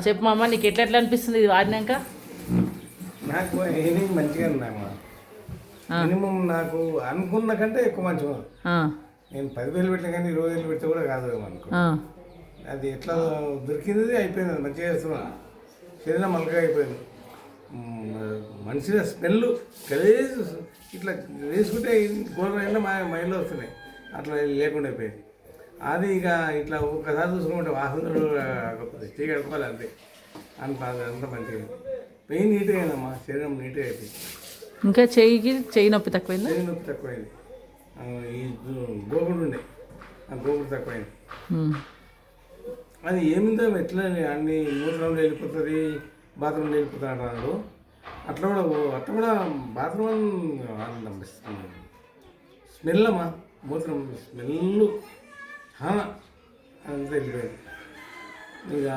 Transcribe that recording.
చెప్పు మామ, నీకు ఎట్లా అనిపిస్తుంది ఇది వాడినాక? నాకు ఏమీ మంచిగా ఉన్నాయమ్మా. మినిమం నాకు అనుకున్న కంటే ఎక్కువ మంచిగా. నేను 10,000 పెట్టినా కానీ 20,000 పెడితే కూడా కాదు అనుకో. అది ఎట్లా దొరికింది అయిపోయింది. అది మంచిగా చేస్తున్నా. శరీరం మలకగా అయిపోయింది. మనిషిగా స్మెల్ గలీజ్ ఇట్లా వేసుకుంటే గోడ అయినా మా మైండ్లో వస్తున్నాయి. అట్లా లేకుండా అయిపోయింది. అది ఇక ఇట్లా ఒక్కసారి చూసుకుంటే వాసన కాకపోతే చేయి కడుకోవాలి అంతే. అంత మంచిగా పెయిన్ నీట్గా అయిందమ్మా. శరీరం నీట్గా అయిపోయింది. ఇంకా చెయ్యి నొప్పి తక్కువైంది. చెయ్యి నొప్పి తక్కువైంది. ఈ గోగుడు ఉండే ఆ గోగుడు తక్కువైంది. అది ఏమిందో ఎట్లా అన్ని మూత్రంలో వెళ్ళిపోతుంది, బాత్రూంలో వెళ్ళిపోతుంది అంటున్నారు. అట్లా కూడా బాత్రూమ్ స్మెల్ అమ్మా. మూత్రం స్మెల్ చాలా అంతా వెళ్ళిపోయింది. ఇక